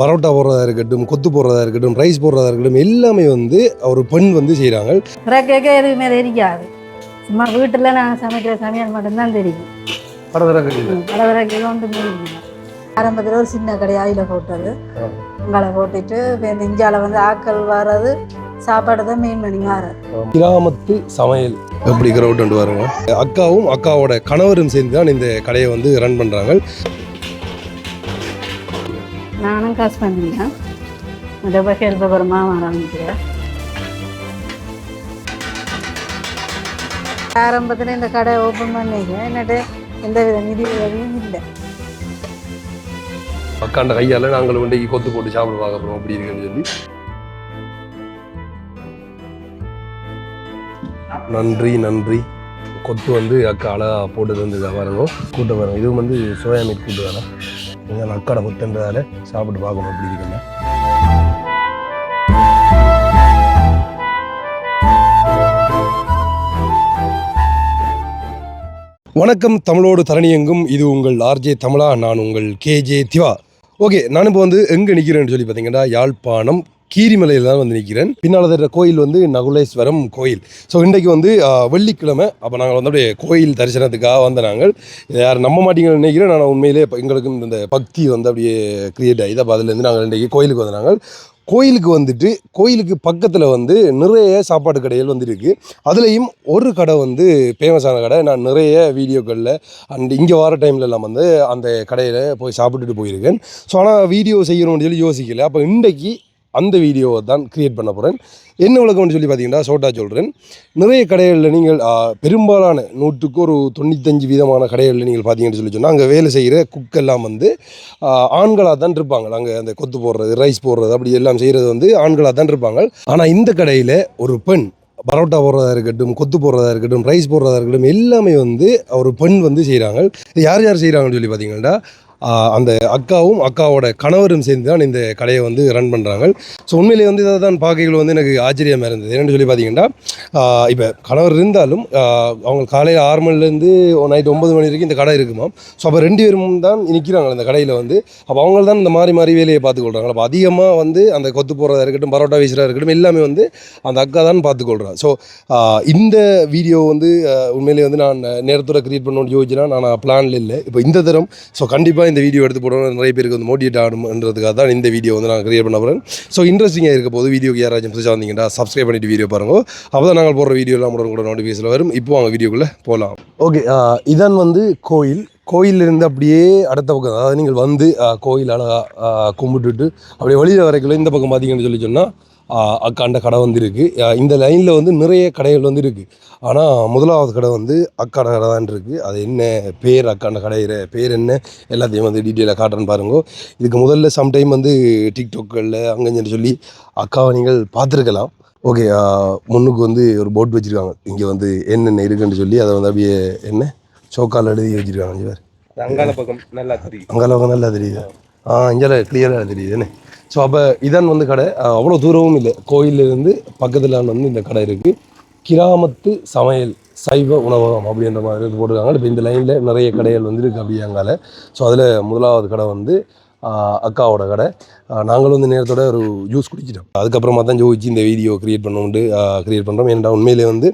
பரோட்டா போடுறதா இருக்கட்டும், கொத்து போடுறதா இருக்கட்டும், ரைஸ் போடுறதா இருக்கட்டும், எல்லாமே வந்து ஒரு பெண் வந்து செய்கிறாங்க. கேட்க எதுவுமே தெரியாது. சும்மா வீட்டில் நாங்கள் சமைக்கிற சமையல் மட்டும்தான் தெரியும். பலதரக்கையில் ஒன்றுமே இல்லை. ஆரம்பத்தில் ஒரு சின்ன கடையாயில் போட்டது, உங்களை போட்டுட்டு இப்போ இஞ்சால வந்து ஆக்கள் வர்றது சாப்பாடு தான் மெயின் பண்ணி மாறுது. கிராமத்து சமையல் எப்படி கிரவுட் கொண்டு வருங்க. அக்காவும் அக்காவோட கணவரும் சேர்ந்து தான் இந்த கடையை வந்து ரன் பண்ணுறாங்க. நானும் காசு பண்ணிட்டேன், ரொம்ப ஹெல்ப்பரமாக ஆரம்பிக்கிறேன். ஆரம்பத்தில் இந்த கடை ஓப்பன் பண்ணிங்க, என்னட்டு எந்த வித நிதி உதவியும் இல்லை. அக்காண்ட கையால் நாங்கள் வந்து கொத்து போட்டு சாப்பிட பார்க்குறோம் அப்படி இருக்குன்னு சொல்லி. நன்றி நன்றி. கொத்து வந்து அக்கா அழகாக போட்டு தந்துருக்கா பாருங்க. கூட்ட பாருங்க, இதுவும் வந்து சோயா மீட் கூட்டு தானே. நீங்கள் அக்காடை கொத்துன்றதால சாப்பிட்டு பார்க்கணும் அப்படி இருக்குங்க. வணக்கம், தமிழோடு தரணியெங்கும். இது உங்கள் ஆர்ஜே தமிழா, நான் உங்கள் கேஜே திவா. ஓகே, நான் இப்போ வந்து எங்கே நிற்கிறேன்னு சொல்லி பார்த்தீங்கன்னா, யாழ்ப்பாணம் கீரிமலையில் தான் வந்து நிற்கிறேன். பின்னால் இருக்கிற கோயில் வந்து நகுலேஸ்வரம் கோயில். ஸோ இன்றைக்கு வந்து வெள்ளிக்கிழமை. அப்போ நாங்கள் வந்து அப்படியே கோயில் தரிசனத்துக்காக வந்த நாங்கள். யார் நம்ப மாட்டீங்கன்னு நினைக்கிறேன். நான் உண்மையிலே எங்களுக்கு இந்த பக்தி வந்து அப்படியே கிரியேட் ஆகிது. அப்போ அதுலேருந்து நாங்கள் இன்றைக்கி கோயிலுக்கு வந்த நாங்கள். கோயிலுக்கு வந்துட்டு கோயிலுக்கு பக்கத்தில் வந்து நிறைய சாப்பாடு கடைகள் வந்து இருக்குது. அதுலேயும் ஒரு கடை வந்து ஃபேமஸான கடை. நான் நிறைய வீடியோக்களில் அண்ட் இங்கே வர டைம்லலாம் வந்து அந்த கடையில் போய் சாப்பிட்டுட்டு போயிருக்கேன். ஸோ ஆனால் வீடியோ செய்யணும்னு சொல்லி யோசிக்கலை. அப்போ இன்றைக்கி அந்த வீடியோவை தான் க்ரியேட் பண்ண போகிறேன். என்ன விளக்கம்னு சொல்லி பார்த்தீங்கன்னா, ஷோர்ட்டா சொல்கிறேன். நிறைய கடைகளில் நீங்கள் பெரும்பாலான 95% கடைகளில் நீங்கள் பார்த்தீங்கன்னு சொல்லி சொன்னால், அங்கே வேலை செய்கிற குக்கெல்லாம் வந்து ஆண்களாக தான் இருப்பாங்க. அங்கே அந்த கொத்து போடுறது, ரைஸ் போடுறது, அப்படி எல்லாம் செய்கிறது வந்து ஆண்களாக தான் இருப்பாங்க. ஆனால் இந்த கடையில் ஒரு பெண் பரோட்டா போடுறதா இருக்கட்டும், கொத்து போடுறதா இருக்கட்டும், ரைஸ் போடுறதா இருக்கட்டும், எல்லாமே வந்து ஒரு பெண் வந்து செய்கிறாங்க. யார் யார் செய்கிறாங்கன்னு சொல்லி பார்த்தீங்கன்னா, அந்த அக்காவும் அக்காவோட கணவரும் சேர்ந்து தான் இந்த கடையை வந்து ரன் பண்ணுறாங்க. ஸோ உண்மையிலே வந்து இதை தான் பார்க்கைகள் வந்து எனக்கு ஆச்சரியமாக இருந்தது. என்னென்னு சொல்லி பார்த்தீங்கன்னா, இப்போ கணவர் இருந்தாலும் அவங்க காலையில் 6 மணிலேருந்து நைட் 9 மணி வரைக்கும் இந்த கடை இருக்குமா. ஸோ அப்போ 2 பேரும் தான் நிற்கிறாங்க இந்த கடையில் வந்து. அப்போ அவங்க தான் இந்த மாதிரி வேலையை பார்த்துக்கொள்கிறாங்க. அப்போ அதிகமாக வந்து அந்த கொத்து போடுறதா இருக்கட்டும், பரோட்டா வீசுறதா இருக்கட்டும், எல்லாமே வந்து அந்த அக்கா தான் பார்த்துக்கொள்கிறாங்க. ஸோ இந்த வீடியோ வந்து உண்மையிலே வந்து நான் நேரத்தோட க்ரியேட் பண்ணணும்னு யோசிச்சுன்னா நான் பிளானில் இல்லை. இப்போ இந்த தரம் ஸோ கண்டிப்பாக இந்த வீடியோ எடுத்து போடணும், நிறைய பேருக்கு வந்து மோட்டிவேட் ஆகணுன்றதுக்காக தான் இந்த வீடியோ வந்து நான் கிரியேட் பண்ண போகிறேன். ஸோ இன்ட்ரெஸ்டிங்காக இருக்க போது வீடியோக்கு யாராச்சும் புதுசாக வந்தீங்கன்னா சப்ஸ்கிரைப் பண்ணிட்டு வீடியோ பாருங்க. அப்போ தான் நாங்கள் போடுற வீடியோலாம் கூட நோட்டிஃபிகேஷன் வரும். இப்போ அவங்க வீடியோக்குள்ளே போகலாம். ஓகே, இதான் வந்து கோயிலிருந்து அப்படியே அடுத்த பக்கம், அதாவது நீங்கள் வந்து கோயில் அழகாக கும்பிட்டுட்டு அப்படியே வெளியில் வரைக்குள்ள இந்த பக்கம் பார்த்தீங்கன்னு சொல்லி சொன்னால் அக்காண்ட கடை வந்து இருக்குது. இந்த லைனில் வந்து நிறைய கடைகள் வந்து இருக்குது. ஆனால் முதலாவது கடை வந்து அக்காட கடை தான் இருக்குது. அது என்ன பேர், அக்காண்ட கடையிற பேர் என்ன, எல்லாத்தையும் வந்து டீட்டெயிலாக காட்டுறேன்னு பாருங்க. இதுக்கு முதல்ல சம்டைம் வந்து டிக்டாக்களில் அங்கேன்னு சொல்லி அக்காவை நீங்கள் பார்த்துருக்கலாம். ஓகே, முன்னுக்கு வந்து ஒரு போட் வச்சுருக்காங்க. இங்கே வந்து என்னென்ன இருக்குன்னு சொல்லி அதை வந்து அப்படியே என்ன சோக்கால் எழுதி வச்சுருக்காங்க. அங்கால பக்கம் நல்லா தெரியுது. அங்கால பக்கம் நல்லா தெரியுது. இங்கே கிளியராக தெரியுது என்ன. ஸோ அப்போ இதான் வந்து கடை. அவ்வளோ தூரமும் இல்லை, கோயிலிருந்து பக்கத்தில் வந்து இந்த கடை இருக்குது. கிராமத்து சமையல் சைவ உணவகம் அப்படின்ற மாதிரி போட்டிருக்காங்க. இப்போ இந்த லைனில் நிறைய கடைகள் வந்து இருக்குது அப்படியே அங்கால. ஸோ அதில் முதலாவது கடை வந்து அக்காவோட கடை. நாங்களும் வந்து நேரத்தோட ஒரு ஜூஸ் குடிச்சிட்டோம். அதுக்கப்புறமா தான் ஜோதிச்சு இந்த வீடியோ க்ரியேட் பண்ணுறோம். ஏன்னா உண்மையிலே வந்து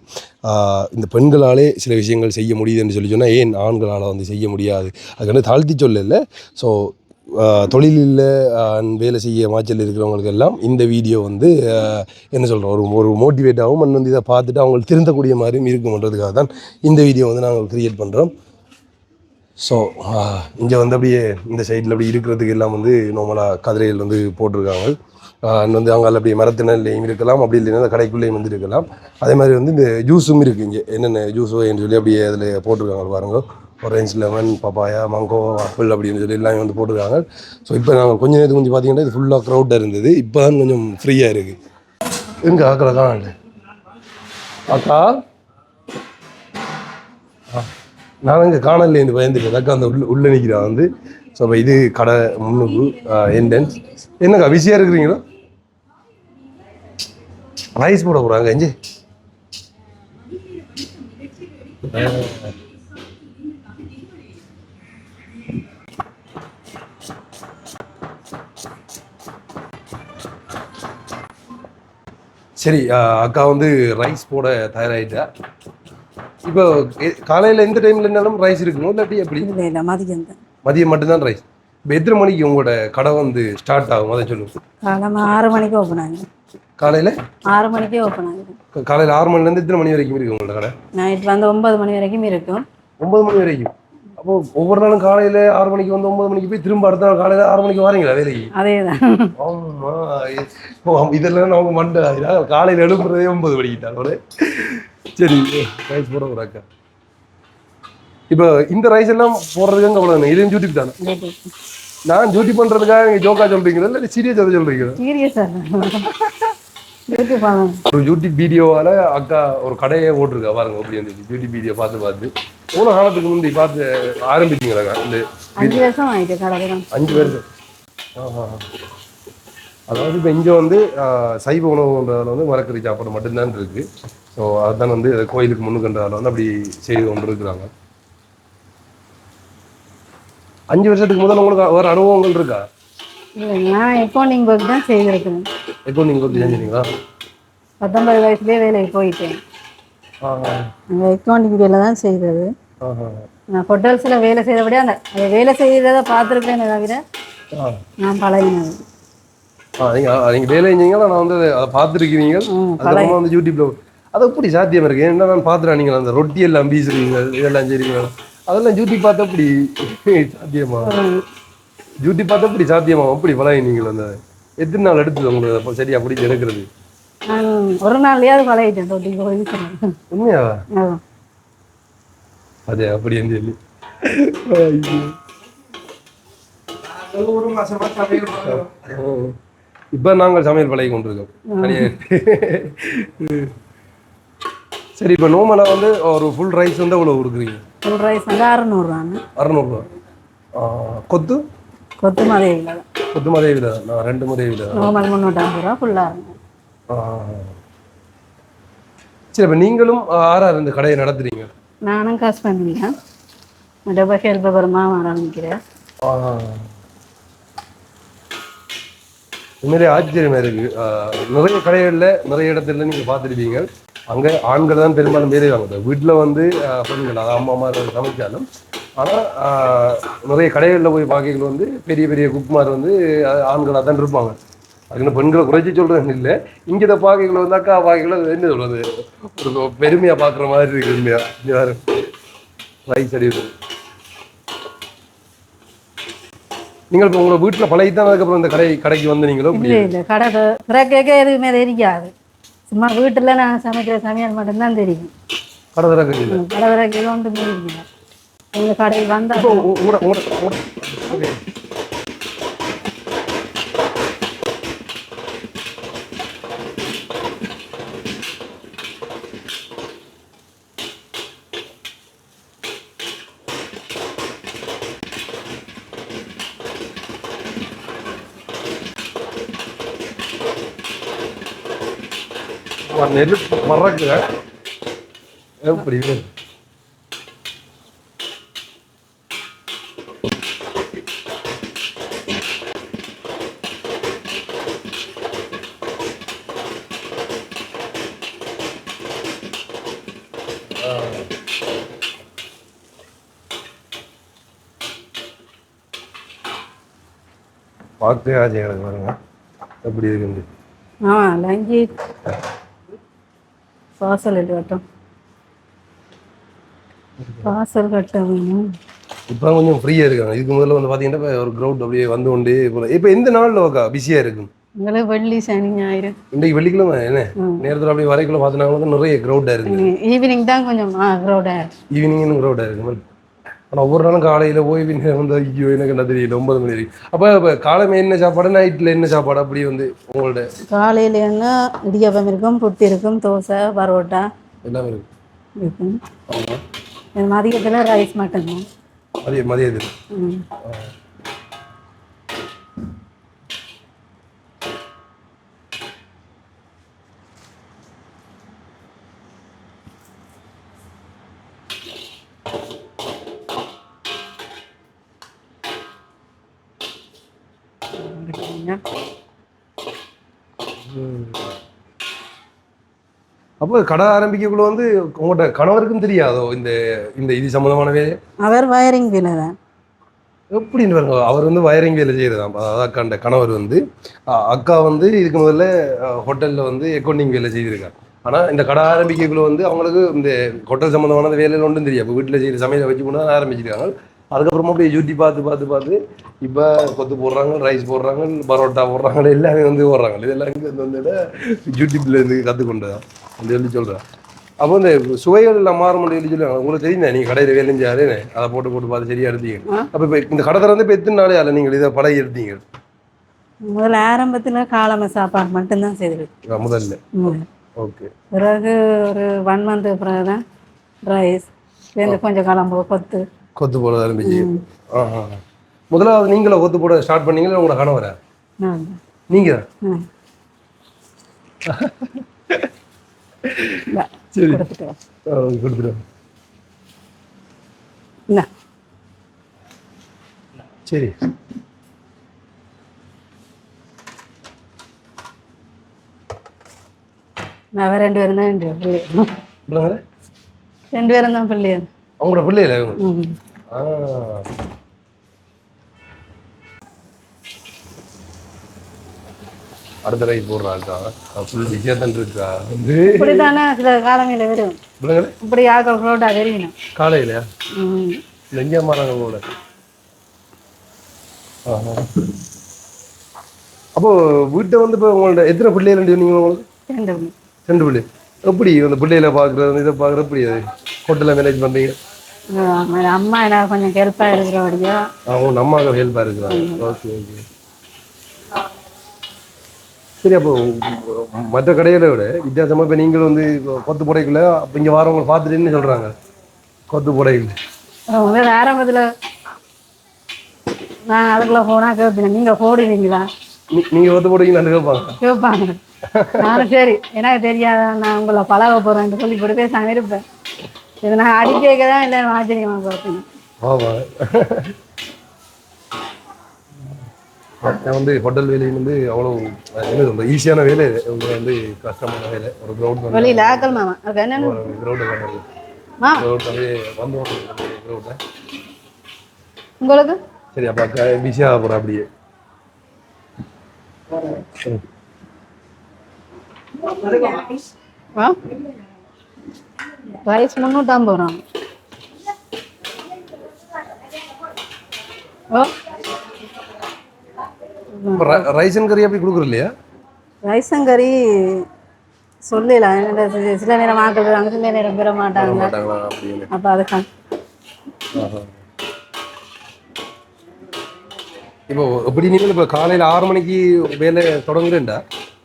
இந்த பெண்களாலே சில விஷயங்கள் செய்ய முடியுதுன்னு சொல்லி சொன்னால் ஏன் ஆண்களால் வந்து செய்ய முடியாது, அதுக்கு வந்து தாழ்த்தி சொல்லலை. ஸோ தொழிலில் வேலை செய்ய மாச்சல் இருக்கிறவங்களுக்கு எல்லாம் இந்த வீடியோ வந்து என்ன சொல்கிறோம், ஒரு மோட்டிவேட்டாகவும் வந்து இதை பார்த்துட்டு அவங்களுக்கு திருந்தக்கூடிய மாதிரியும் இருக்கும்ன்றதுக்காக தான் இந்த வீடியோ வந்து நாங்கள் க்ரியேட் பண்ணுறோம். ஸோ இங்கே வந்து அப்படியே இந்த சைடில் அப்படி இருக்கிறதுக்கு எல்லாம் வந்து நார்மலாக கதிரைகள் வந்து போட்டிருக்காங்க. வந்து அங்கே அப்படியே மரத்தினர்லையும் இருக்கலாம், அப்படி இல்லைன்னா அந்த கடைக்குள்ளேயும் வந்து இருக்கலாம். அதே மாதிரி வந்து இந்த ஜூஸும் இருக்குது. இங்கே என்னென்ன ஜூஸோ என்று சொல்லி அப்படியே அதில் போட்டிருக்காங்க பாருங்க. ஆரஞ்ச், லெமன், பப்பாயா, மங்கோ, ஆப்பிள் அப்படின்னு சொல்லி எல்லாமே வந்து போட்டிருக்காங்க. ஸோ இப்போ நாங்கள் கொஞ்சம் நேரத்துக்கு கொஞ்சம் பார்த்தீங்கன்னா இது ஃபுல்லாக க்ரௌட்டாக இருந்தது. இப்போ தான் கொஞ்சம் ஃப்ரீயாக இருக்குது. எங்கே ஆக்கலக்கா அக்கா நான் இங்கே காணலேருந்து பயந்துட்டேன். அக்கா அந்த உள்ளே நிற்கிறான் வந்து. ஸோ இப்போ இது கடை முன்னுக்கு என்ட்ரன்ஸ். என்னக்கா பிஸியாக இருக்கிறீங்களோ? ரைஸ் போட போகிறாங்க எஞ்சி. சரி அக்கா வந்து ரைஸ் போட தயாராகிட்டா. இப்போ காலையில் எந்த டைமில் இருந்தாலும் ரைஸ் இருக்குமோ இல்லாட்டி எப்படி? இல்லை இல்லை மதியம் தான். மதியம் மட்டும்தான் ரைஸ். இப்போ எத்தனை மணிக்கு உங்களோட கடை வந்து ஸ்டார்ட் ஆகும் அதை சொல்லுங்க. காலமா 6 மணிக்கு ஓப்பன் ஆகிடும். காலையில் 6 மணிக்கே ஓப்பன் ஆகிடும். காலையில் 6 மணிலேருந்து எத்தனை மணி வரைக்கும் இருக்கு உங்களோட கடை? நைட் வந்து 9 மணி வரைக்கும் இருக்கும். 9 மணி வரைக்கும். அப்போ ஒவ்வொரு நாளும் காலையில் 6 மணிக்கு வந்து 9 மணிக்கு போய் திரும்ப அடுத்த நாள் காலையில் 6 மணிக்கு வரீங்களா வேலைக்கு? அதே தான். ஆமாம் இதெல்லாம் அவங்க மண்டை காலையில் எழுப்புறதே 9 மணிக்கிட்டாங்க ஒரு. சரி ரைஸ் போட ஒரு அக்கா. இப்போ இந்த ரைஸ் எல்லாம் போடுறதுக்கு அங்கே அவ்வளோ இதையும் யூடியூப் தானே? நான் டியூட்டி பண்ணுறதுக்காக நீங்கள் ஜோக்கா சொல்கிறீங்களா இல்லை சீரியஸாக சொல்கிறீங்களா? சீரியஸாக ஒரு யூடியூப் வீடியோவால் அக்கா ஒரு கடையே ஓட்டிருக்கா பாருங்க. அப்படி அந்த யூடியூப் வீடியோ பார்த்து எவ்வளோ காலத்துக்கு முந்தி பார்த்து ஆரம்பிச்சிங்களா? இந்த 5 வருஷம் ஆகிட்டு கடை. 5 வருஷம். அதாவது இப்போ இங்கே வந்து சைவ உணவுன்றதில் வந்து மரக்கறி சாப்பாடு மட்டும்தான் இருக்குது. ஸோ அதுதான் வந்து கோயிலுக்கு முன்னுக்குன்றதால வந்து அப்படி செய்து கொண்டு இருக்கிறாங்க. 5 வருஷத்துக்கு முதல்ல உங்களுக்கு ஒரு அனுபவங்கள் இருக்கா? இல்லை நான் அக்கௌண்டிங் ஒர்க் தான் செய்திருக்கேன். Accounting work செஞ்சுருங்களா? 19 வயசுலேயே வேலைக்கு போயிட்டேன். அந்த அக்கௌண்டிங் வேலை தான் செய்கிறது. நான் ஹோட்டல்ஸில் வேலை செய்தபடியே அந்த வேலை செய்கிறத பார்த்துருப்பேனே தவிர நான் பழகினது. நீங்கள் வேலை செஞ்சீங்களா? நான் வந்து அதை பார்த்துருக்கிறீங்க. அதுக்கப்புறமா வந்து யூடியூப்ல அது எப்படி சாத்தியம் இருக்கு? என்ன நான் பார்த்துறேன். நீங்கள் அந்த ரொட்டி எல்லாம் பீசுறீங்க இதெல்லாம் செய்றீங்க அதெல்லாம் யூடியூப் பார்த்து அப்படி சாத்தியமா? யூடியூப் பார்த்து அப்படி சாத்தியமா? அப்படி பழகினீங்களா? அந்த எத்தனை நாள் எடுத்தது உங்களுக்கு சரி அப்படி எடுக்கிறது? நான் ஒரு நாள்லயாவது பழகிட்டேன் ரொட்டி போய். உண்மையாவா? அதே அப்படி சொல்லி இப்ப நாங்கள் சமையல் பழகி கொண்டிருக்கோம். சரி இப்போ நோமலா வந்து ஒரு ஃபுல் ரைஸ் வந்து எவ்வளோ கொடுக்குறீங்க? ஃபுல் ரைஸ் வந்து 600 600. கொத்து அதே இல்லை. கொத்து அதே விலை தான். நான் 2 முறை விலை தான். நார்மல் 350 ஃபுல்லாக இருக்கும். சரி இப்போ நீங்களும் ஆறார் இந்த கடையை நடத்துறீங்க? நானும் காசு பண்ணிக்கிறேன். டப்பா ஹெல்ப் மாமா ஆரம்பிக்கிறேன். உண்மையிலே ஆச்சரியமா இருக்கு. நிறைய கடைகளில் நிறைய இடத்துல நீங்கள் பார்த்துருப்பீங்க. அங்கே ஆண்கள் தான் பெரும்பாலும் வேலை வாங்குது. வீட்டில் வந்து பெண்கள் அது அம்மா மாதிரி சமைச்சாலும் ஆனால் நிறைய கடைகளில் போய் பார்க்கல வந்து பெரிய பெரிய குக்மார் வந்து ஆண்களாக தான் இருப்பாங்க. அதுக்குன்னு பெண்களை குறைச்சி சொல்கிறேன்னு இல்லை. இங்கே இதை பார்க்கல வந்து அக்கா பார்க்கல என்ன சொல்கிறது ஒரு பெருமையாக பார்க்குற மாதிரி இருக்கு. உண்மையாக யார் ரைஸ் அடி நீங்கள் இப்போ உங்களை வீட்டில் பழகித்தான் அதுக்கப்புறம் இந்த கடைக்கு வந்து நீங்களோ? இல்லை இல்லை கடை கேட்க எதுவுமே தெரியாது. சும்மா வீட்டில் நான் சமைக்கிற சமையல் மட்டும்தான் தெரியும். கடை கடை ஒன்று தெரியும். எங்கள் கடையில் வந்தால் நெல் மறக்குங்க எப்படி பார்த்து ஆச்சரியம் பாருங்க எப்படி இருக்குது. லங்கி பார்சல் கட்டும் பார்சல் கட்ட வேணும். இப்போ கொஞ்சம் ஃப்ரீயாக இருக்காங்க. இதுக்கு முதல்ல வந்து பார்த்தீங்கன்னா ஒரு க்ரௌட் அப்படியே வந்து கொண்டே போல. இப்போ எந்த நாளில் ஓக்கா பிஸியாக இருக்கும்? உங்களுக்கு வெள்ளி சனி ஞாயிறு. இன்றைக்கு வெள்ளிக்கிழமை என்ன நேரத்தில் அப்படியே வரைக்குள்ள பார்த்தீங்கன்னா நிறைய க்ரௌடாக இருக்குது. ஈவினிங் தான் கொஞ்சம் க்ரௌடாக இருக்கு. ஈவினிங் க்ரௌடாக இருக்கு. ஆனால் ஒவ்வொரு நாளும் காலையில் போய் வந்து ஐயோ எனக்கு என்ன தெரியல 9 மணி வரைக்கும். அப்போ இப்போ காலையில் என்ன சாப்பாடு நைட்டில் என்ன சாப்பாடு அப்படி வந்து உங்கள்ட்ட? காலையில் என்ன இடியாப்பம் இருக்கும், புட்டு இருக்கும், தோசை பரோட்டா எல்லாமே இருக்கும். மதியத்தில் ரைஸ் மட்டும்தான். மதியத்தில் அப்போ கடை ஆரம்பிக்கக்குள்ள வந்து உங்கள்கிட்ட கணவருக்கும் தெரியாதோ இந்த இந்த இது சம்மந்தமான வேலை? அவர் வயரிங் வேலை தான். எப்படின்னு பாருங்க, அவர் வந்து வயரிங் வேலை செய்கிறதா. அதாவது அக்காண்ட கணவர் வந்து அக்கா வந்து இதுக்கு முதல்ல ஹோட்டலில் வந்து அக்கௌண்டிங் வேலை செய்திருக்காங்க. ஆனால் இந்த கடை ஆரம்பிக்கக்குள்ள வந்து அவங்களுக்கு இந்த ஹோட்டல் சம்மந்தமான வேலையில் ஒன்றும் தெரியாது. இப்போ வீட்டில் செய்கிற சமையலை வச்சு கொண்டு தான் ஆரம்பிச்சிருக்காங்க. அதுக்கப்புறமா அப்படியே யூடியூப் பார்த்து இப்போ கொத்து போடுறாங்க, ரைஸ் போடுறாங்க, பரோட்டா போடுறாங்க, எல்லாமே வந்து போடுறாங்க. இதெல்லாம் இங்கே வந்து யூடியூப்ல இருந்து கற்றுக்கொண்டதான் அந்த சொல்லி சொல்கிறேன். அப்போ இந்த சுவைகள் எல்லாம் மாற முடியும் சொல்லுவாங்க. உங்களுக்கு தெரியுங்க, நீங்கள் கடையில் வேலை செஞ்சாரு அதை போட்டு பார்த்து சரியாக எடுத்தீங்க. அப்போ இப்போ இந்த கடை திறந்து இப்போ எத்தனை நாளே ஆகல நீங்கள் இதை பழகி எடுத்தீங்க? முதல்ல ஆரம்பத்தில் காலமை சாப்பாடு மட்டும்தான் செய்திருக்கு முதல்ல. ஓகே. பிறகு ஒரு 1 மந்த் பிறகு தான் ரைஸ் சேர்ந்து கொஞ்சம் காலம் கொத்து போட ஆரம்பிச்சு. முதலாவது நீங்கள கொத்து போட ஸ்டார்ட் பண்ணீங்களா உங்களோட கணவரை? நீங்க சரி கொடுத்துட்டேன். சரி நான் 2 பேரும் தான் 2 பேரும் தான் பிள்ளையா. அவங்களோட பிள்ளையில அடுத்த ரைஸ் போடுறாக்கா ஃபுல் விஷயத்தான் இருக்கா வந்து இப்படித்தானே சில காலமையில வரும். இப்படி ஆக்களோட தெரியணும் காலையில எங்கே மாறாங்க கூட. அப்போ வீட்டை வந்து இப்போ உங்கள்ட்ட எத்தனை பிள்ளைகள் சொன்னீங்க? உங்களுக்கு 2 பிள்ளை. எப்படி அந்த பிள்ளைகளை பார்க்குறது இதை பார்க்குறது எப்படி அது ஹோட்டலில் மேனேஜ் பண்ணுறீங்க? அம்மா எனக்கு கொஞ்சம் ஹெல்ப்பாக இருக்கிறபடியா. அவங்க அம்மாவுக்கு ஹெல்ப்பாக இருக்கிறாங்க. ஓகே ஓகே சரி. அப்போ மற்ற கடைகளை விட வித்தியாசமாக இப்போ நீங்கள் வந்து கொத்து புடைக்குள்ள அப்போ இங்கே வரவங்க பார்த்துட்டு என்ன சொல்கிறாங்க? கொத்து புடைக்குள்ள ஆரம்பத்தில் நான் அதுக்குள்ள போனால் கேட்பீங்க, நீங்கள் போடுவீங்களா? நீங்கள் கொத்து போடுவீங்களான்னு கேட்பாங்க. நானும் சரி எனக்கு தெரியாத நான் உங்களை பழக போகிறேன் சொல்லி இப்படி பேசாமல் இருப்பேன். இது நான் அடிக்க தான் இல்லை ஆச்சரியமாக பார்ப்பேன். ஆமாம். நான் வந்து ஹோட்டல் வேலையும் வந்து அவ்வளோ என்ன சொல்கிறது ஈஸியான வேலை. இவங்க வந்து கஷ்டமான வேலை. ஒரு கிரௌண்ட் வெளியில் ஆக்கல் மாமா அது என்னென்ன கிரௌண்டு பண்ணுறது வந்து கிரௌண்டில் உங்களுக்கு சரி. அப்போ பிஸியாக போகிறேன் அப்படியே. ரைஸ் 350 ரூபா. ரைசன் கறி அப்படி கொடுக்குற இல்லையா? ரைசன் கறி சொல்லலாம். சில நேரம் ஆக்கள் சில நேரம் பெற மாட்டாங்க. அப்போ அதுக்கான இப்போ எப்படி நீங்கள் இப்போ காலையில் 6 மணிக்கு வேலை தொடங்குறேன்டா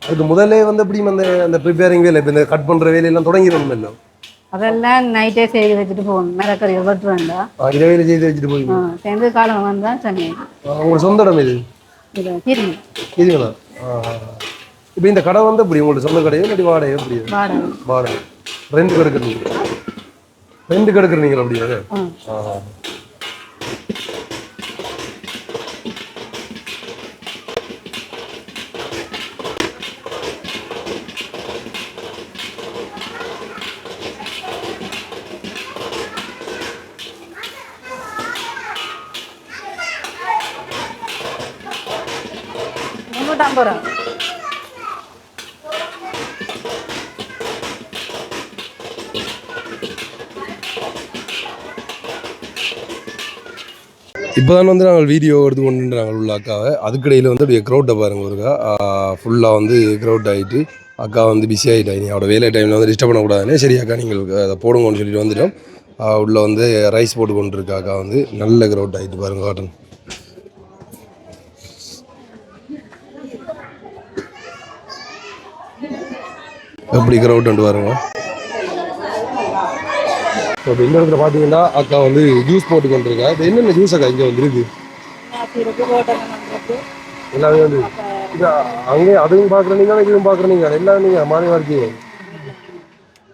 அதுக்கு முதல்ல வந்து எப்படி அந்த அந்த ப்ரிப்பேரிங் வேலை இப்போ இந்த கட் பண்ணுற வேலையெல்லாம் தொடங்கிடணும் இல்லை? அதெல்லாம் நைட்டே செய்து வச்சுட்டு போகணும். மிளகறி வெட்டு வேண்டாம், இதை வேலை செய்து வச்சுட்டு போய் சேர்ந்து காலம் வந்தால் சனி. உங்களோட சொந்த இடம் இது இதுங்களா? இப்போ இந்த கடை வந்து எப்படி உங்களோட சொந்த கடையோ இல்லாட்டி வாடகை எப்படி? வாடகை. ரெண்டுக்கு எடுக்கிறீங்க? ரெண்டுக்கு எடுக்கிறீங்களா அப்படியா? இப்போ தான் வந்து நாங்கள் வீடியோ எடுத்து கொண்டு நாங்கள் உள்ள அக்காவை அதுக்கடையில் வந்து அப்படியே க்ரௌட்டை பாருங்கள் ஒருக்கா ஃபுல்லாக வந்து க்ரௌட் ஆகிட்டு அக்கா வந்து பிஸி ஆகிட்டா. நீ அவட வேலை டைமில் வந்து டிஸ்டர்ப் பண்ணக்கூடாதுன்னு சரி அக்கா நீங்கள் அதை போடுங்கன்னு சொல்லிட்டு வந்துட்டோம். உள்ளே வந்து ரைஸ் போட்டு கொண்டு இருக்கா அக்கா வந்து நல்ல க்ரௌட் ஆகிட்டு பாருங்கள் காட்டன். எப்படி க்ரௌட் பாருங்க. இப்போ இந்த இடத்துல பார்த்தீங்கன்னா அக்கா வந்து ஜூஸ் போட்டு கொண்டிருக்கா. இப்போ என்னென்ன ஜூஸ் அக்கா இங்கே வந்து இருக்கு? எல்லாமே வந்து அங்கே அதுவும் பார்க்குறீங்க இதுவும் பார்க்குறீங்க எல்லாமே நீங்கள் மாறி மாறி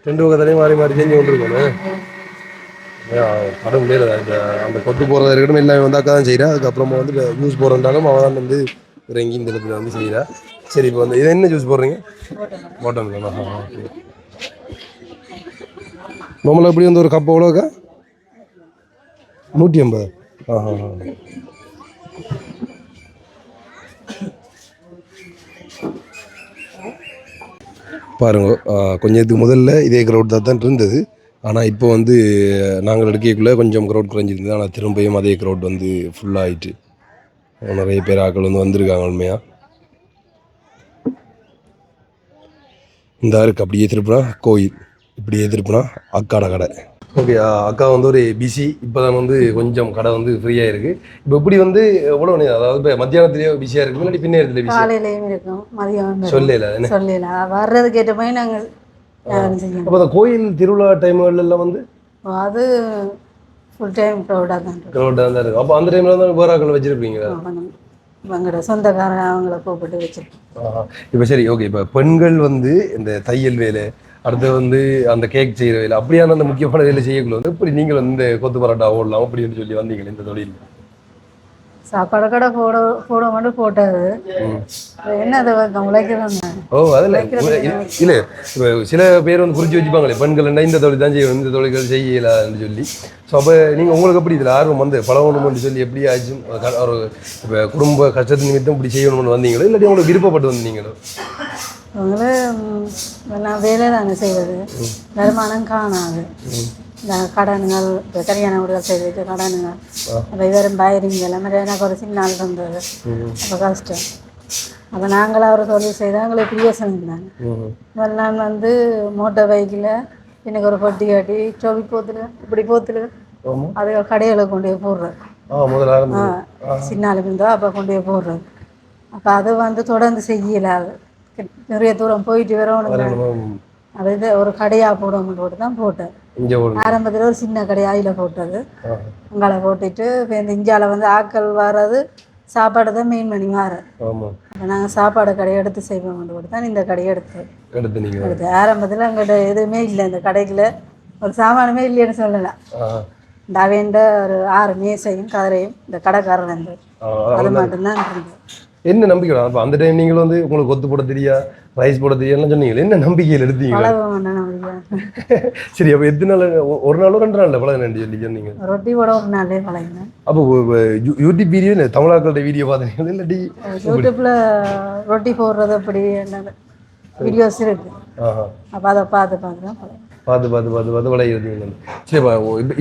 2 பக்கத்துலேயும் மாறி மாறி செஞ்சு கொண்டிருக்கோம். கடை முடியல இந்த அந்த கொத்து போகிறதா இருக்கட்டும் எல்லாமே வந்து அக்கா தான் செய்கிறா. அதுக்கப்புறமா வந்து ஜூஸ் போடுறதாலும் அவள் தான் வந்து இறங்கி இந்த இடத்துல வந்து செய்கிறா. சரி இப்போ வந்து இது என்ன ஜூஸ் போடுறீங்க? வாட்டர்மெலன். ஓகே நம்மள எப்படி வந்து ஒரு கப் எவ்வளோக்கா 150. ஆஹா. பாருங்க கொஞ்சத்துக்கு முதல்ல இதே க்ரௌட் தான் இருந்தது. ஆனால் இப்போ வந்து நாங்கள் எடுக்கக்குள்ளே கொஞ்சம் க்ரௌட் குறைஞ்சிருந்தது. ஆனால் திரும்பியும் அதே க்ரௌட் வந்து ஃபுல்லாகிட்டு நிறைய பேர் ஆக்கள் வந்து வந்திருக்காங்க. உண்மையாக இந்த இருக்கு அப்படியே திருப்பினா கோயில், இப்படியே திருப்பினா அக்காட கடை. ஓகே அக்கா வந்து ஒரு பிஸி. இப்போ தான் வந்து கொஞ்சம் கடை வந்து ஃப்ரீயாக இருக்குது. இப்போ இப்படி வந்து எவ்வளோ அதாவது இப்போ மத்தியானத்துலேயே பிஸியாக இருக்குது, இல்லாட்டி பின்னேரத்தில் பிஸி காலையிலையும் இருக்கும், மதியம் சொல்லல வர்றதுக்கு ஏற்ற மாதிரி நாங்கள் அப்போ அந்த கோயில் திருவிழா டைம்லாம் வந்து அது ஃபுல் டைம் க்ரௌடாக தான் இருக்கும். க்ரௌடாக தான் இருக்கும். அப்போ அந்த டைமில் வந்து வேறாக்கள் வச்சுருப்பீங்களா? எங்களோட சொந்தக்காரங்க அவங்கள கூப்பிட்டு வச்சுருக்கோம். இப்போ சரி ஓகே. இப்போ பெண்கள் வந்து இந்த தையல் வேலை, அடுத்து வந்து அந்த கேக் செய்கிற வேலை, அப்படியான அந்த முக்கியமான வேலை செய்யக்குள்ள வந்து இப்படி நீங்கள் வந்து இந்த கொத்து பரோட்டா ஓடலாம் அப்படின்னு சொல்லி வந்தீங்க இந்த தொழில்? சாப்பாடு கடை போட மட்டும் போட்டது என்ன அதை உழைக்கிறோம். ஓ அதில் இல்லை இப்போ சில பேர் வந்து குறித்து வச்சுப்பாங்களே பெண்கள் இந்த தொழில் தான் செய்யணும், இந்த தொழில்கள் செய்யலான்னு சொல்லி. ஸோ அப்போ நீங்கள் உங்களுக்கு எப்படி இதில் ஆர்வம் வந்து பழகணும்னு சொல்லி எப்படி ஆச்சும் ஒரு இப்போ குடும்ப கஷ்டத்து நிமித்தம் இப்படி செய்யணும்னு வந்தீங்களோ இல்லாட்டி உங்களுக்கு விருப்பப்பட்டு வந்தீங்களோ? அவங்களே நான் வேலை தானே செய்வது, வருமானம் காணாது. இந்த கடனுங்கள் இப்போ கல்யாண வீடுகள் செய்து வச்ச கடனுங்கள், அப்போ வெறும் பயரிங்க எல்லாமே எனக்கு ஒரு சின்ன நாள் இருந்தது. அப்போ கஷ்டம். அப்போ நாங்களாக ஒரு தொழில் செய்தால் எங்களுக்கு பிரியோசனம் இருந்தாங்க. முதல் நான் வந்து மோட்டார் பைக்கில் எனக்கு ஒரு பொட்டி காட்டி சொவி போத்துல இப்படி போத்துல அது கடையில் கொண்டு போய் போடுறது. சின்னாலும் இருந்தோ அப்போ கொண்டு போய் போடுறது. அப்போ அது வந்து தொடர்ந்து செய்யலாது, நிறைய தூரம் போயிட்டு வரணும். அது இது ஒரு கடையாக போடணும்னு போட்டு தான் போட்டேன். ஆரம்பத்தில் ஒரு சின்ன கடையாயில் போட்டது. அங்கால போட்டுட்டு இப்போ இந்த இந்தியாவில் வந்து ஆட்கள் வர்றது சாப்பாடு தான் மெயின் பண்ணி மாறு. அப்போ நாங்கள் சாப்பாடு கடையை எடுத்து செய்வோம்னு போட்டு தான் இந்த கடையை எடுத்து ஆரம்பத்தில் எங்கள்கிட்ட எதுவுமே இல்லை. இந்த கடைக்குள்ள ஒரு சாமானுமே இல்லைன்னு சொல்லலாம். இந்த அவைண்ட ஒரு 6 மேசையும் கதரையும் இந்த கடைக்காரன் இருந்து அது மட்டும்தான் இருந்தது. என்ன நம்பிக்கை? அப்போ அந்த டைம் நீங்கள் வந்து உங்களுக்கு கொத்து போட தெரியா, ரைஸ் போட தெரியாதுன்னு சொன்னீங்களே, என்ன நம்பிக்கையில் எடுத்தீங்க? சரி அப்போ எத்தனை நாள், ஒரு நாளோ 2 நாளில் பழகினு சொல்லி சொன்னீங்க? ரொட்டி போட ஒரு நாளே பழகினேன். அப்போ யூடியூப் வீடியோ இல்லை தமிழாக்களோட வீடியோ பார்த்தீங்களா இல்லாட்டி யூடியூப்பில் ரொட்டி போடுறது அப்படி என்ன வீடியோஸ் இருக்கு. அப்போ அதை பார்த்து பழகிருந்தீங்க. சரி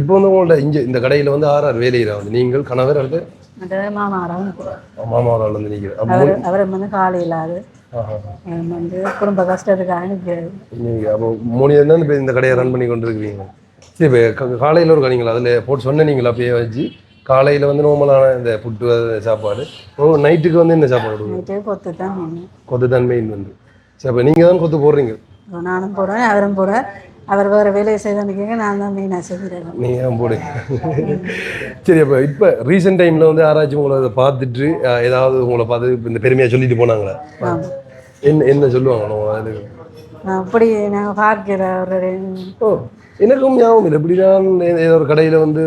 இப்போ வந்து உங்கள்ட்ட இந்த கடையில் வந்து 6 வேலையில் வந்து நீங்கள் கணவர் அடுத்து மாமாவரால் வந்து நீங்கள் அவரை வந்து காலை இல்லாது வந்து குடும்ப கஷ்டத்துக்காக நிற்கிறது. நீங்கள் அப்போ 3 தான் இப்போ இந்த கடையை ரன் பண்ணி கொண்டு இருக்கிறீங்க. சரி இப்போ காலையில் ஒரு கணிங்களா அதில் போட்டு சொன்னீங்களா அப்பயே வச்சு காலையில் வந்து நார்மலான இந்த புட்டு சாப்பாடு, நைட்டுக்கு வந்து என்ன சாப்பாடு? நைட்டு கொத்து தான் மெயின் வந்து. சரி அப்போ நீங்கள் தான் கொத்து போடுறீங்க? நானும் போடுவேன், அவரும் போட. அவர் வேறு வேலையை செய்தானிக்கங்க, நான் தான் மெயினாக செய்கிறேன். நீங்கள் போடுங்க. சரி அப்போ இப்போ ரீசெண்ட் டைமில் வந்து யாராச்சும் உங்களை அதை பார்த்துட்டு ஏதாவது உங்களை பார்த்து இந்த பெருமையாக சொல்லிட்டு போனாங்களா? என்ன சொல்லுவாங்க அது? அப்படி நாங்கள் பார்க்கிற ஒரு எனக்கும் ஞாபகம் இல்லை. இப்படி தான் ஏதோ ஒரு கடையில் வந்து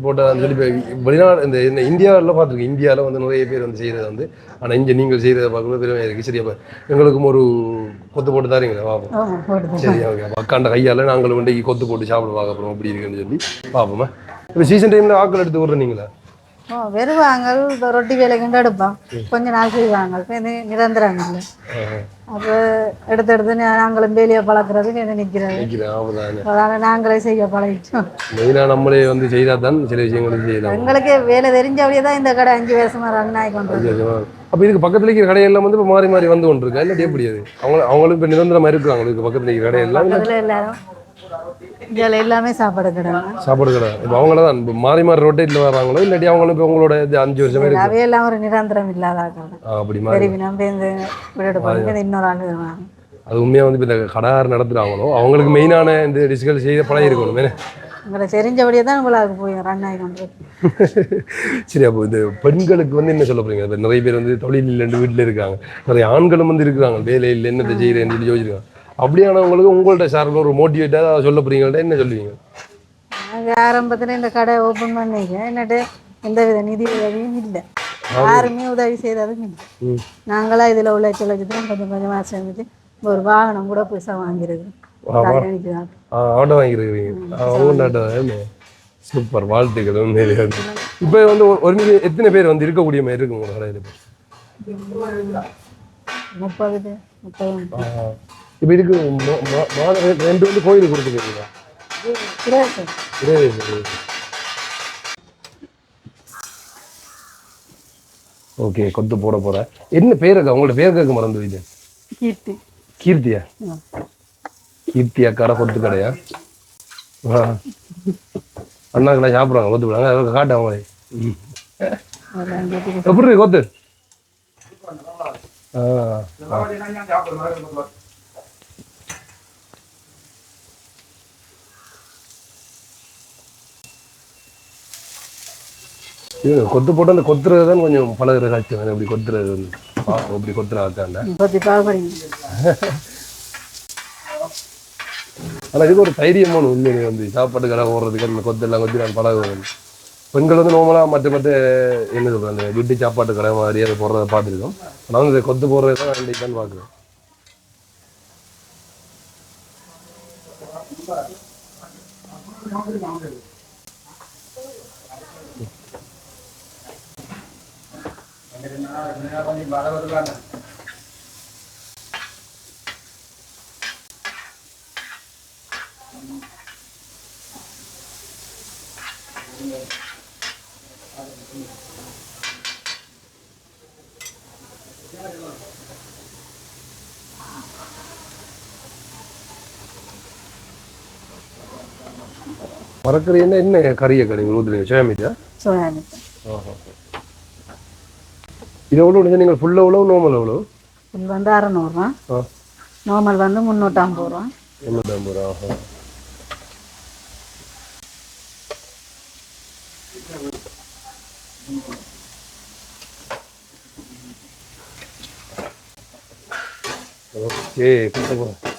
போட்டான்னு சொல்லி வெளிநாடு இந்த இந்தியாவில் பார்த்துருக்கேன். இந்தியாவில் வந்து நிறைய பேர் வந்து செய்கிறது வந்து, ஆனால் இங்கே நீங்கள் செய்கிறத பார்க்கும்போது பெருமையாக இருக்குது. சரி அப்போ எங்களுக்கும் ஒரு கொத்து போட்டு தாரீங்களா பார்ப்போம்? சரி ஓகே. அக்காண்ட கையால் நாங்கள் வந்து கொத்து போட்டு சாப்பிட பார்க்க போகிறோம் அப்படி இருக்குன்னு சொல்லி பார்ப்போமா? இப்போ சீசன் டைமில் ஆக்கள் எடுத்து விட்றீங்களா? வருவாங்க, இப்போ ரொட்டி வேலை கண்டு எடுப்போம், கொஞ்ச நாள் செய்வாங்க. இப்போ இது நிரந்தரம் இல்லை. அப்போ எடுத்து நாங்களும் வேலையை பழக்கிறதுக்கு என்ன நிற்கிறது, அதனால நாங்களே செய்ய பழகிட்டோம். மெயினாக நம்மளே வந்து செய்தால் தான் சில விஷயங்களும் செய்யலாம். எங்களுக்கு வேலை தெரிஞ்சபடியே தான் இந்த கடை 5 வருஷமாக ரன் ஆகி கொண்டு. அப்போ இதுக்கு பக்கத்தில் இருக்கிற கடையெல்லாம் வந்து இப்போ மாறி வந்து கொண்டு இருக்கா இல்லாட்டி எப்படி? அது அவங்களும் இப்போ நிரந்தரமாக இருக்காங்க. இதுக்கு பக்கத்தில் இருக்கிற கடையெல்லாம் எல்லாரும் இதில் எல்லாமே சாப்பாடு கடை. இப்போ அவங்கள தான் இப்போ மாறி ரோட்டேட்டில் வராங்களோ இல்லாட்டி அவங்களும் இப்போ உங்களோட 5 வருஷமே இருக்கு? அவையெல்லாம் ஒரு நிரந்தரம் இல்லாத அப்படி இன்னொரு ஆண்டு. அது உண்மையாக வந்து இப்போ இந்த கடார் நடத்துகிறாங்களோ அவங்களுக்கு மெயினான இந்த டிஸ்கல் செய்ய பழகி இருக்கணும். உங்களை தெரிஞ்சபடியே தான் உங்களுக்கு போய் ரன் ஆகி கொண்டு. சரி அப்போ இந்த பெண்களுக்கு வந்து என்ன சொல்ல போறீங்க? இப்போ நிறைய பேர் வந்து தொழில் இல்லைன்னு வீட்டில் இருக்காங்க, நிறைய ஆண்களும் வந்து இருக்கிறாங்க வேலை இல்லை என்னத்தை செய்கிறேன்னு சொல்லி யோசிச்சிருக்காங்க. அப்படியானவங்களுக்கு உங்கள்கிட்ட சார்பில் ஒரு மோட்டிவேட்டாக சொல்ல போறீங்கள்ட்ட என்ன சொல்லுவீங்க? நாங்கள் ஆரம்பத்தில் இந்த கடை ஓப்பன் பண்ணிங்க என்னட்டு எந்த வித நிதி உதவியும் இல்லை, யாருமே உதவி செய்ததும் இல்லை. நாங்களாம் இதில் உழைச்சி தான் கொஞ்சம் கொஞ்சமாக சேமிச்சு ஒரு வாகனம் கூட புதுசாக வாங்கியிருக்கோம். ஆமாம் ஆட்டோ வாங்கியிருக்கிறீங்க அவங்க ஆட்டோ சூப்பர் வாழ்த்துக்கள் உண்மையிலே வந்து இப்போ வந்து ஒரு மீது எத்தனை பேர் வந்து இருக்கக்கூடிய மாதிரி இருக்கு உங்களோட கடையில் 30 இப்போ இதுக்கு ரெண்டு வந்து கோயிலுக்கு கொடுத்துருக்கீங்களா ஓகே கொத்து போட போகிறேன் என்ன பேருக்கா உங்களோட பேர் கேட்க மறந்து இது கீர்த்தி கீர்த்தியா கீர்த்தியா கடை கொத்து கடையா அண்ணாக்கெல்லாம் சாப்பிடுவாங்க கொத்து போடுவாங்க காட்டு அவங்களே எப்படி இருக்கு கொத்து கொத்து போட்டு அந்த கொத்துறது தான் கொஞ்சம் பழகிற காட்சி இப்படி கொத்துறது வந்து இப்படி கொத்துற ஆக்காண்ட ஆனால் இது ஒரு தைரியமான உண்மையை வந்து சாப்பாட்டு கடை ஓடுறதுக்கு அந்த கொத்தெல்லாம் கொத்தி நான் பழகுவேன் பெண்கள் வந்து நார்மலாக மற்ற என்ன சொல்கிறேன் அந்த வீட்டு சாப்பாட்டு கடை மாதிரி அதை போடுறத பார்த்துருக்கோம் ஆனால் வந்து கொத்து போடுறது தான் அன்றைக்கு தான் பார்க்குறேன் மரக்கறி என்ன கறியை கடை ஊற்றுறீங்க சோயாமீட்டா இது எவ்வளோ நீங்கள் ஃபுல்லாக எவ்வளோ நார்மல் எவ்வளோ ஃபுல் வந்து 600 நார்மல் வந்து 350 350 ஓகே கொடுத்த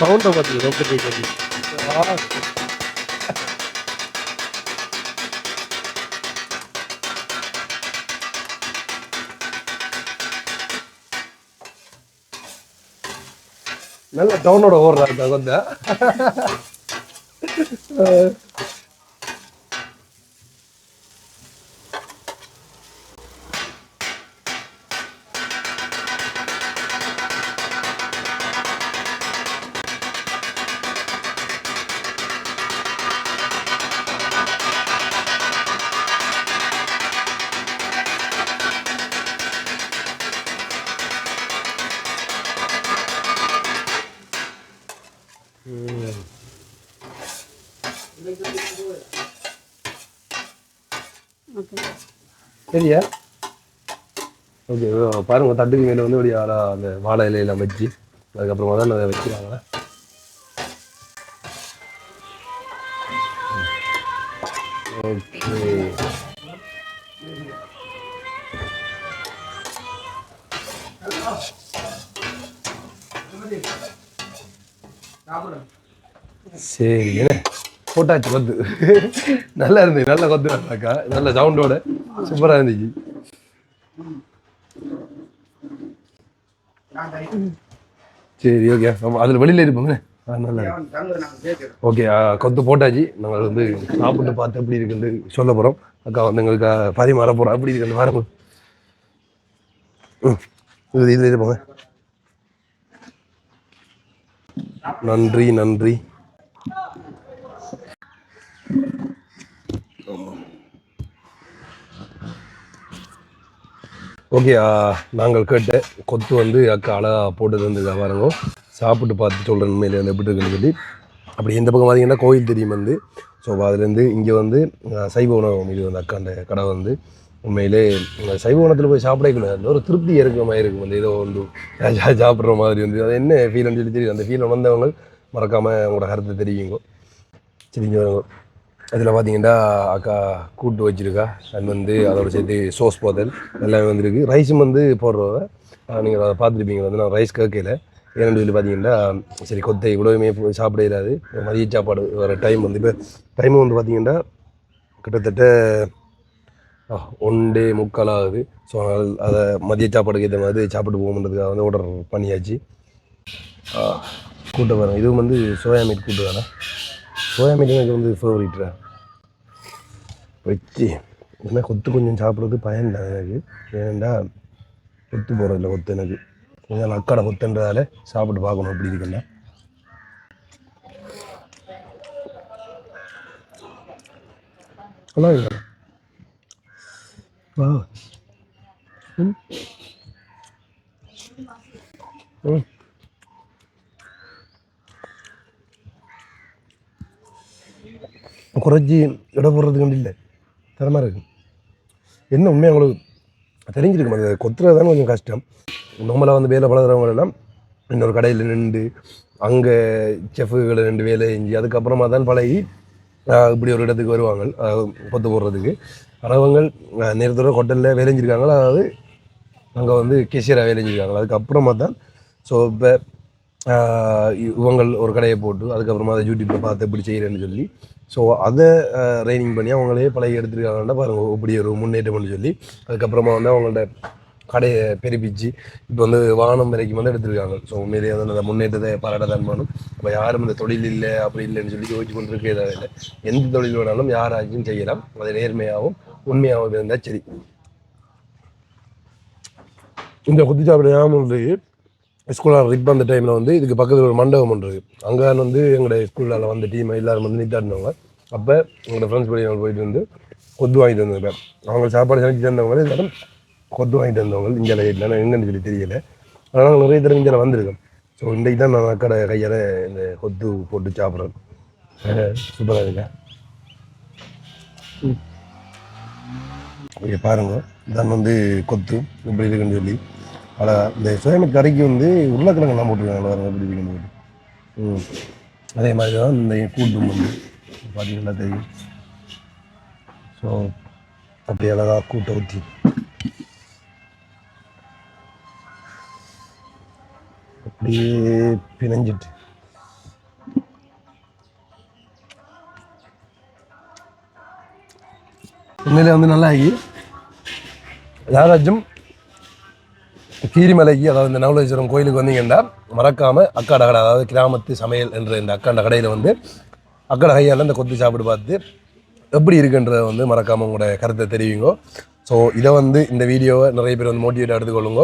சவுண்டை பார்த்து ரொம்ப கேட்குது நல்ல டவுனோட ஓடுறாங்க கொஞ்சம் சரியா ஓகே பாருங்க தட்டுக்கு மேலே வந்து அப்படியே அந்த வாழை இலையெல்லாம் வச்சு அதுக்கப்புறமா தான் அதை வைக்கிறாங்க ஓகே சரி என்ன போட்டாச்சு கொத்து நல்லா இருந்துச்சு நல்ல கொத்து நல்லாக்கா நல்ல சவுண்டோட சூப்பராக இருந்துச்சு சரி ஓகே அதில் வெளியில் இருப்போங்க நல்லா ஓகே கொத்து போட்டாச்சு நாங்கள் வந்து சாப்பிட்டு பார்த்து எப்படி இருக்குன்னு சொல்ல போகிறோம் அக்கா வந்து எங்களுக்கு பரிமாற போகிறோம் அப்படி இருக்குன்னு வரணும் இதில் இருப்போங்க நன்றி நன்றி ஓகே நாங்கள் கேட்ட கொத்து வந்து அக்கா அழகாக போட்டது வந்து பாருங்க சாப்பிட்டு பார்த்து சொல்கிறேன் உண்மையிலே வந்து எப்படி இருக்குன்னு சொல்லி அப்படி எந்த பக்கம் பார்த்தீங்கன்னா கோயில் தெரியும் வந்து ஸோ அதுலேருந்து இங்கே வந்து சைவ உணவகம் இது வந்து அக்காண்ட கடை வந்து உண்மையிலே சைவ உணத்தில் போய் சாப்பிடக்கூடாது அந்த ஒரு திருப்தி இருக்கிற மாதிரி இருக்கும் அந்த ஏதோ ஒன்று சாப்பிட்ற மாதிரி வந்து அது என்ன ஃபீல்னு சொல்லி தெரியும் அந்த ஃபீல் வந்தவங்க மறக்காமல் உங்களோட கருத்தை தெரியுங்க சரிங்க அதில் பார்த்தீங்கன்னா அக்கா கூட்டு வச்சுருக்கா அண்ட் வந்து அதோட சேர்த்து சோஸ் போதல் எல்லாமே வந்துருக்கு ரைஸும் வந்து போடுறவ நீங்கள் அதை பார்த்துருப்பீங்க வந்து நான் ரைஸ் கேட்கல ஏன்னு சொல்லி பார்த்தீங்கன்னா சரி கொத்தை இவ்வளோவுமே சாப்பிட இல்லாது மதிய சாப்பாடு வர டைம் வந்து இப்போ டைமும் வந்து பார்த்தீங்கன்னா கிட்டத்தட்ட 1:45 ஆகுது ஸோ அதை மதிய சாப்பாடுக்கு ஏற்ற மாதிரி சாப்பிட்டு போகணுன்றதுக்காக வந்து ஆர்டர் பண்ணியாச்சு கூட்டை பாருங்கள் இதுவும் வந்து சோயா மீட் கூட்டு தானே சோயா மீட் எனக்கு வந்து ஃபேவரேட்டா வச்சு இதுமாதிரி கொத்து கொஞ்சம் சாப்பிட்றது பயன் தான் எனக்கு ஏன்டா கொத்து போகிறதில்ல கொத்து எனக்கு கொஞ்சம் அக்காடை கொத்துன்றதால சாப்பிட்டு பார்க்கணும் அப்படி இருக்குன்னா நல்லா இல்லை வா ம் ம் குறைச்சி இடம் போடுறதுக்கு இல்லை தரமாக இருக்குது என்ன உண்மையாக உங்களுக்கு தெரிஞ்சிருக்கும் அது கொத்துறது தானே கொஞ்சம் கஷ்டம் நம்மளாக வந்து வேலை பழகிறவங்களெல்லாம் இன்னொரு கடையில் நின்று அங்கே செஃப்புகளை 2 வேலை செஞ்சு அதுக்கப்புறமா தான் பழகி இப்படி ஒரு இடத்துக்கு வருவாங்க கொத்து போடுறதுக்கு அவங்க நேரத்தோட ஹோட்டலில் வேலை செஞ்சுருக்காங்களா அதாவது அங்கே வந்து கேஷியராக வேலை செஞ்சுருக்காங்க அதுக்கப்புறமா தான் ஸோ இப்போ இவங்க ஒரு கடையை போட்டு அதுக்கப்புறமா அதை யூடியூப்பில் பார்த்து எப்படி செய்கிறேன்னு சொல்லி ஸோ அதை ட்ரைனிங் பண்ணி அவங்களே பழகி எடுத்துருக்காங்கன்னா பாருங்கள் இப்படி ஒரு முன்னேற்றம்னு சொல்லி அதுக்கப்புறமா வந்து அவங்கள்ட்ட கடையை பெருப்பிச்சு இப்போ வந்து வாகனம் வரைக்கும் வந்து எடுத்துருக்காங்க ஸோ உண்மையிலேயே வந்து அந்த முன்னேற்றத்தை பாராட்ட தான் பண்ணணும் இப்போ யாரும் இந்த தொழில் இல்லை அப்படி இல்லைன்னு சொல்லி யோசிச்சு கொண்டு இருக்கே இல்லை எந்த தொழில் வேணாலும் யாராச்சும் செய்யலாம் அது நேர்மையாகவும் உண்மையாகவும் இருந்தால் சரி இந்த குத்தி சாப்பிட ஞாபகம் ஸ்கூலில் ரிப் அந்த டைமில் வந்து இதுக்கு பக்கத்தில் ஒரு மண்டபம் ஒன்று இருக்குது அங்கே வந்து எங்களுடைய ஸ்கூலில் வந்து டீம் எல்லோரும் வந்து நிட்டாடினவங்க அப்போ எங்களோட ஃப்ரெண்ட்ஸ் படி அவங்க போயிட்டு வந்து கொத்து வாங்கிட்டு வந்தவங்க அவங்க சாப்பாடு சமைச்சு தந்தவங்க எல்லாரும் கொத்து வாங்கிட்டு வந்தவங்க இங்கே இல்லை என்னன்னு சொல்லி தெரியலை அதனால் நிறைய தடவை இங்கே வந்திருக்கேன் ஸோ இன்றைக்கு தான் நான் கடை கையால் இந்த கொத்து போட்டு சாப்பிட்றேன் சூப்பராக இருக்கேன் ஓகே பாருங்க இதான் வந்து கொத்து இப்படி இருக்குன்னு சொல்லி அழகா இந்த சோயாமீட் கறிக்கு வந்து உருளைக்கிழங்கெல்லாம் போட்டுருக்காங்க பாருங்க எப்படி இருக்குன்னு சொல்லி அதே மாதிரி தான் இந்த கூட்டும் வந்து பார்த்தீங்கன்னா தெரியும் ஸோ அப்படி அழகாக கூட்டை ஊற்றி அப்படியே பிணைஞ்சிட்டு உண்மையிலே வந்து நல்லா ஆகி யாராச்சும் கீரிமலைக்கு அதாவது இந்த நவலேஸ்வரம் கோயிலுக்கு வந்தீங்கன்னா மறக்காமல் அக்காட கடை அதாவது கிராமத்து சமையல் என்ற இந்த அக்காண்ட கடையில் வந்து அக்காட கையால் இந்த கொத்து சாப்பிட்டு பார்த்து எப்படி இருக்குன்றதை வந்து மறக்காமல் உங்களோட கருத்தை தெரிவிங்க ஸோ இதை வந்து இந்த வீடியோவை நிறைய பேர் வந்து மோட்டிவேட்டாக எடுத்துக்கொள்ளுங்க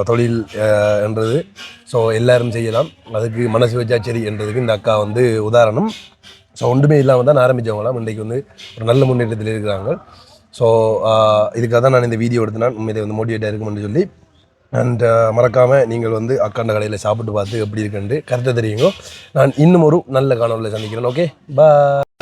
தொழில் என்றது ஸோ எல்லாரும் செய்யலாம் அதுக்கு மனசு வச்சா சரி என்றதுக்கு இந்த அக்கா வந்து உதாரணம் ஸோ ஒன்றுமே இல்லாமல் தான் ஆரம்பித்தவங்களாம் இன்றைக்கு வந்து ஒரு நல்ல முன்னேற்றத்தில் இருக்கிறாங்க ஸோ இதுக்காக தான் நான் இந்த வீடியோ எடுத்தேன் உண்மையிலே வந்து மோட்டிவேட்டாக இருக்குமென்னு சொல்லி அண்ட் மறக்காமல் நீங்கள் வந்து அக்காண்ட கடையில் சாப்பிட்டு பார்த்து எப்படி இருக்குன்னு கருத்தை தெரியுங்க நான் இன்னும் ஒரு நல்ல காணொலியில் சந்திக்கிறேன் ஓகே பாய்